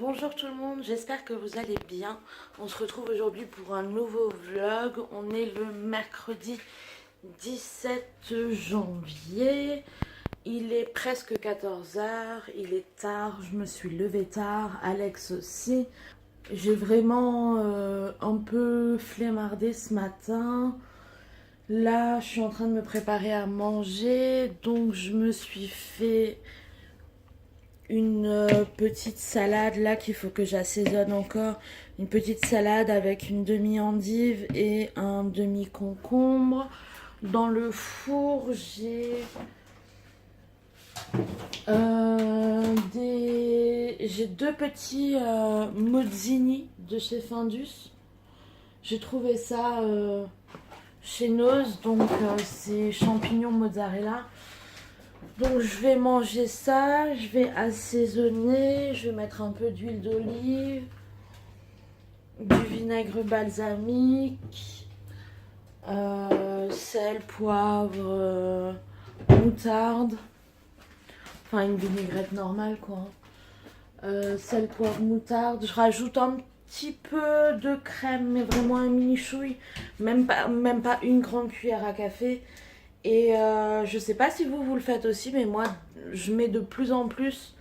Bonjour tout le monde, j'espère que vous allez bien. On se retrouve aujourd'hui pour un nouveau vlog. On est le mercredi 17 janvier. Il est presque 14 h, il est tard, je me suis levée tard, Alex aussi. J'ai vraiment un peu flemmardé ce matin. Là, je suis en train de me préparer à manger, donc je me suis fait une petite salade là qu'il faut que j'assaisonne encore. Une petite salade avec une demi-endive et un demi-concombre. Dans le four, j'ai deux petits mozzini de chez Findus. J'ai trouvé ça chez Noz, donc c'est champignons mozzarella. Donc je vais manger ça, je vais assaisonner, je vais mettre un peu d'huile d'olive, du vinaigre balsamique, sel, poivre, moutarde, enfin une vinaigrette normale quoi. Sel, poivre, moutarde, je rajoute un petit peu de crème, mais vraiment un mini chouille, même pas une grande cuillère à café. Et je sais pas si vous le faites aussi, mais moi je mets de plus en plus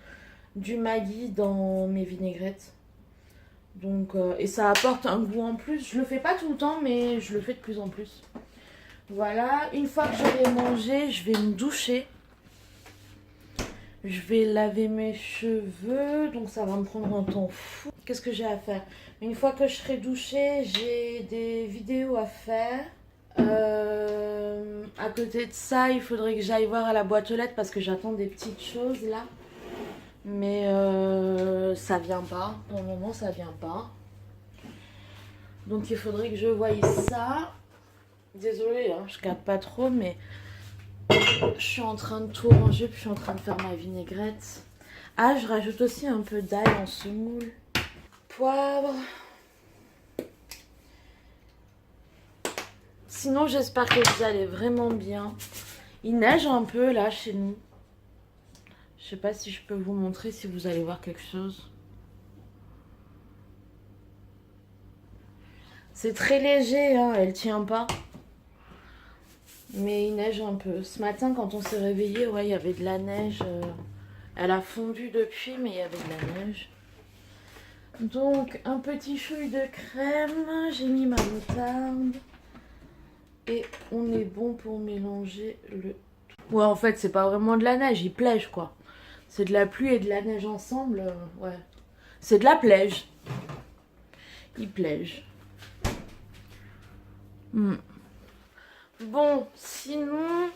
du Maggi dans mes vinaigrettes. Donc, et ça apporte un goût en plus. Je le fais pas tout le temps, mais je le fais de plus en plus. Voilà, une fois que j'aurai mangé, je vais me doucher. Je vais laver mes cheveux, donc ça va me prendre un temps fou. Qu'est-ce que j'ai à faire? Une fois que je serai douchée, j'ai des vidéos à faire. À côté de ça, il faudrait que j'aille voir à la boîte aux lettres parce que j'attends des petites choses là. Mais ça vient pas. Pour le moment, ça vient pas. Donc il faudrait que je voie ça. Désolée, hein, je capte pas trop, mais je suis en train de tout ranger, puis je suis en train de faire ma vinaigrette. Ah, je rajoute aussi un peu d'ail en semoule. Poivre. Sinon, j'espère que vous allez vraiment bien. Il neige un peu là chez nous. Je sais pas si je peux vous montrer, si vous allez voir quelque chose. C'est très léger, hein, elle tient pas. Mais il neige un peu. Ce matin, quand on s'est réveillé, ouais, il y avait de la neige. Elle a fondu depuis, mais il y avait de la neige. Donc, un petit chouille de crème. J'ai mis ma moutarde. Et on est bon pour mélanger le tout. Ouais, en fait, c'est pas vraiment de la neige, il pleige quoi. C'est de la pluie et de la neige ensemble, ouais. C'est de la plège. Il pleige. Bon, sinon...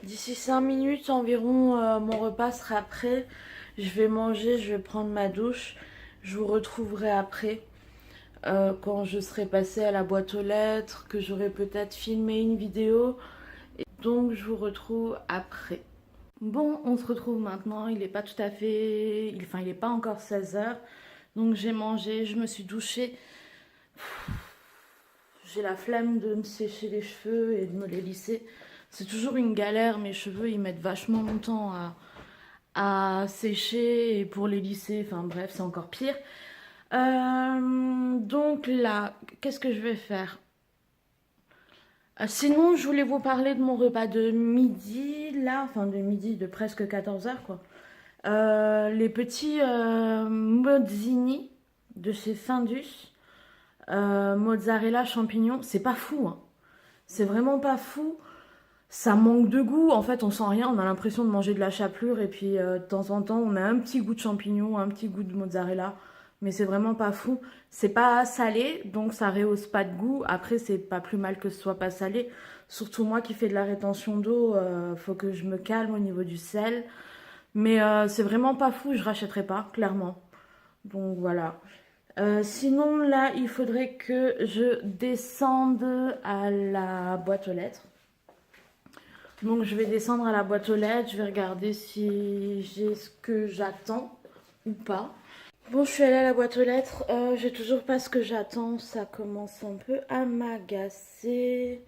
D'ici 5 minutes environ, mon repas sera prêt. Je vais manger, je vais prendre ma douche. Je vous retrouverai après. Quand je serai passée à la boîte aux lettres, que j'aurai peut-être filmé une vidéo. Et donc je vous retrouve après. Bon, on se retrouve maintenant. Il n'est pas tout à fait... Enfin, il n'est pas encore 16 h. Donc j'ai mangé, je me suis douchée. J'ai la flemme de me sécher les cheveux et de me les lisser. C'est toujours une galère, mes cheveux ils mettent vachement longtemps à sécher et pour les lisser, enfin bref c'est encore pire. Donc là, qu'est-ce que je vais faire? Sinon je voulais vous parler de mon repas de midi, là, enfin de midi, de presque 14 h quoi. Les petits mozzini de chez Findus. Mozzarella, champignons, c'est pas fou, hein. C'est vraiment pas fou. Ça manque de goût, en fait on sent rien, on a l'impression de manger de la chapelure et puis de temps en temps on a un petit goût de champignons, un petit goût de mozzarella, mais c'est vraiment pas fou. C'est pas salé, donc ça rehausse pas de goût. Après c'est pas plus mal que ce soit pas salé, surtout moi qui fais de la rétention d'eau, faut que je me calme au niveau du sel. Mais c'est vraiment pas fou, je rachèterai pas, clairement. Donc voilà. Sinon là il faudrait que je descende à la boîte aux lettres. Donc je vais descendre à la boîte aux lettres, je vais regarder si j'ai ce que j'attends ou pas. Bon, je suis allée à la boîte aux lettres. J'ai toujours pas ce que j'attends. Ça commence un peu à m'agacer.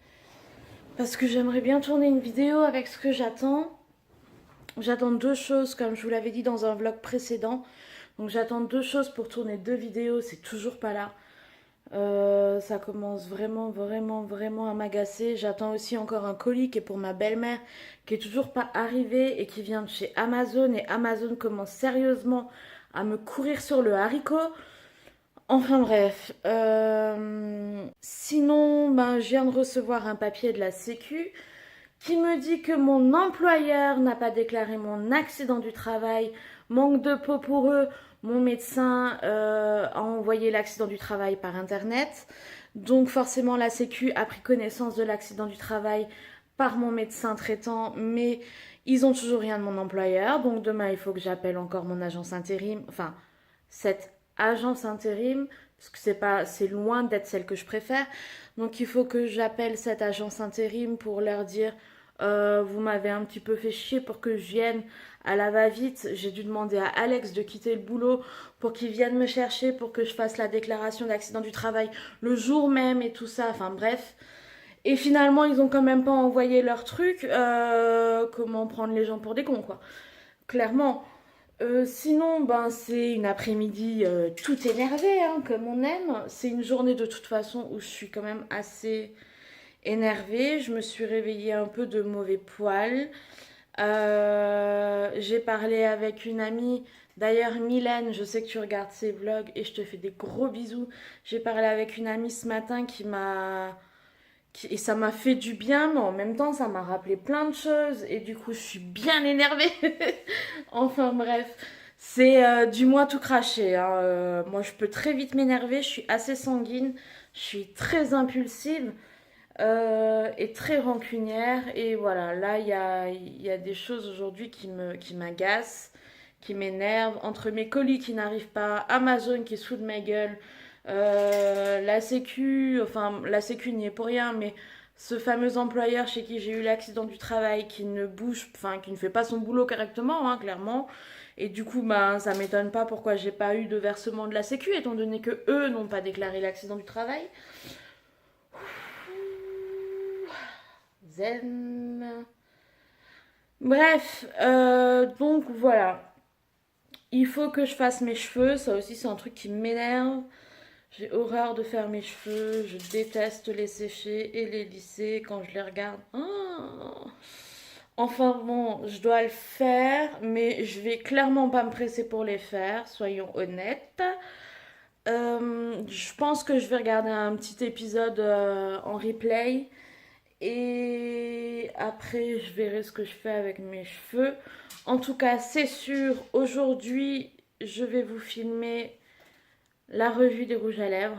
Parce que j'aimerais bien tourner une vidéo avec ce que j'attends. J'attends deux choses, comme je vous l'avais dit dans un vlog précédent. Donc j'attends deux choses pour tourner deux vidéos. C'est toujours pas là. Ça commence vraiment, vraiment, vraiment à m'agacer. J'attends aussi encore un colis qui est pour ma belle-mère, qui est toujours pas arrivé et qui vient de chez Amazon. Et Amazon commence sérieusement à me courir sur le haricot. Enfin bref. Sinon, ben, je viens de recevoir un papier de la Sécu qui me dit que mon employeur n'a pas déclaré mon accident du travail. Manque de peau pour eux. Mon médecin a envoyé l'accident du travail par internet. Donc forcément la Sécu a pris connaissance de l'accident du travail par mon médecin traitant, mais ils ont toujours rien de mon employeur. Donc demain il faut que j'appelle encore mon agence intérim, enfin cette agence intérim, parce que c'est loin d'être celle que je préfère. Donc il faut que j'appelle cette agence intérim pour leur dire vous m'avez un petit peu fait chier pour que je vienne à la va-vite. J'ai dû demander à Alex de quitter le boulot pour qu'il vienne me chercher pour que je fasse la déclaration d'accident du travail le jour même et tout ça. Enfin bref. Et finalement, ils ont quand même pas envoyé leur truc. Comment prendre les gens pour des cons, quoi. Clairement. Sinon, ben, c'est une après-midi tout énervé, hein, comme on aime. C'est une journée de toute façon où je suis quand même assez énervée. Je me suis réveillée un peu de mauvais poil. J'ai parlé avec une amie. D'ailleurs, Mylène, je sais que tu regardes ses vlogs et je te fais des gros bisous. J'ai parlé avec une amie ce matin et ça m'a fait du bien, mais en même temps, ça m'a rappelé plein de choses. Et du coup, je suis bien énervée. Enfin bref, c'est du moins tout craché, hein. Moi, je peux très vite m'énerver. Je suis assez sanguine. Je suis très impulsive et très rancunière. Et voilà, là, il y a des choses aujourd'hui qui m'agacent, qui m'énervent. Entre mes colis qui n'arrivent pas, Amazon qui se fout de ma gueule, la Sécu, enfin, la Sécu n'y est pour rien, mais ce fameux employeur chez qui j'ai eu l'accident du travail qui ne bouge, enfin, qui ne fait pas son boulot correctement, hein, clairement. Et du coup, ben, ça m'étonne pas pourquoi j'ai pas eu de versement de la Sécu, étant donné que eux n'ont pas déclaré l'accident du travail. Zen. Bref, donc voilà. Il faut que je fasse mes cheveux. Ça aussi, c'est un truc qui m'énerve. J'ai horreur de faire mes cheveux. Je déteste les sécher et les lisser quand je les regarde. Oh. Enfin bon, je dois le faire, mais je vais clairement pas me presser pour les faire, soyons honnêtes. Je pense que je vais regarder un petit épisode en replay. Et après, je verrai ce que je fais avec mes cheveux. En tout cas, c'est sûr, aujourd'hui, je vais vous filmer la revue des rouges à lèvres.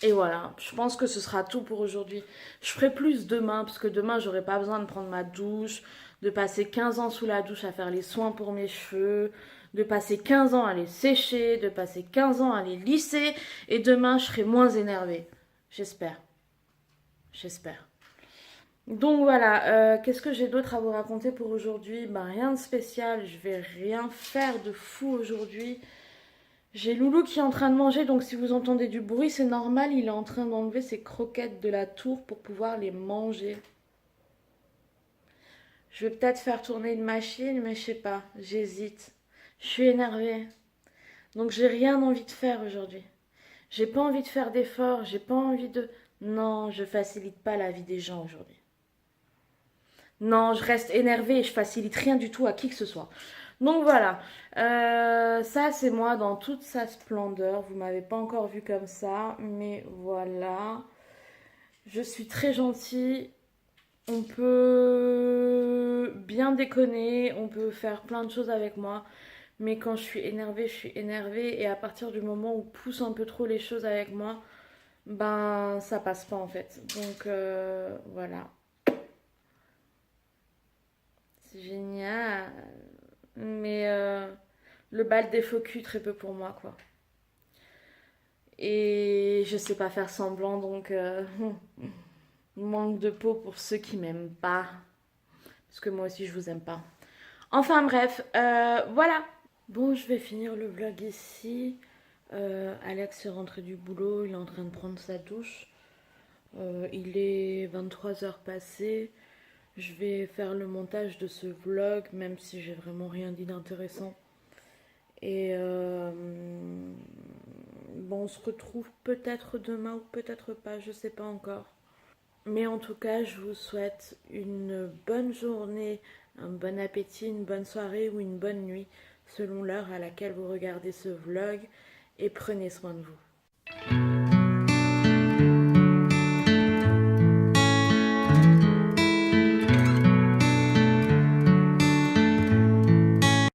Et voilà, je pense que ce sera tout pour aujourd'hui. Je ferai plus demain, parce que demain, j'aurai pas besoin de prendre ma douche, de passer 15 ans sous la douche à faire les soins pour mes cheveux, de passer 15 ans à les sécher, de passer 15 ans à les lisser. Et demain, je serai moins énervée. J'espère. J'espère. Donc voilà, qu'est-ce que j'ai d'autre à vous raconter pour aujourd'hui? Ben rien de spécial, je vais rien faire de fou aujourd'hui. J'ai Loulou qui est en train de manger, donc si vous entendez du bruit, c'est normal, il est en train d'enlever ses croquettes de la tour pour pouvoir les manger. Je vais peut-être faire tourner une machine, mais je sais pas, j'hésite. Je suis énervée. Donc j'ai rien envie de faire aujourd'hui. J'ai pas envie de faire d'efforts, j'ai pas envie de... Non, je facilite pas la vie des gens aujourd'hui. Non, je reste énervée et je facilite rien du tout à qui que ce soit. Donc voilà, ça c'est moi dans toute sa splendeur. Vous m'avez pas encore vu comme ça, mais voilà. Je suis très gentille. On peut bien déconner, on peut faire plein de choses avec moi. Mais quand je suis énervée, je suis énervée. Et à partir du moment où pousse un peu trop les choses avec moi, ben ça passe pas en fait. Donc voilà. C'est génial. Mais le bal des faux culs, très peu pour moi, quoi. Et je sais pas faire semblant, donc manque de peau pour ceux qui m'aiment pas. Parce que moi aussi, je vous aime pas. Enfin bref, voilà. Bon, je vais finir le vlog ici. Alex est rentré du boulot, il est en train de prendre sa douche. Il est 23 heures passées. Je vais faire le montage de ce vlog, même si j'ai vraiment rien dit d'intéressant. Et bon, on se retrouve peut-être demain ou peut-être pas, je sais pas encore. Mais en tout cas, je vous souhaite une bonne journée, un bon appétit, une bonne soirée ou une bonne nuit, selon l'heure à laquelle vous regardez ce vlog. Et prenez soin de vous.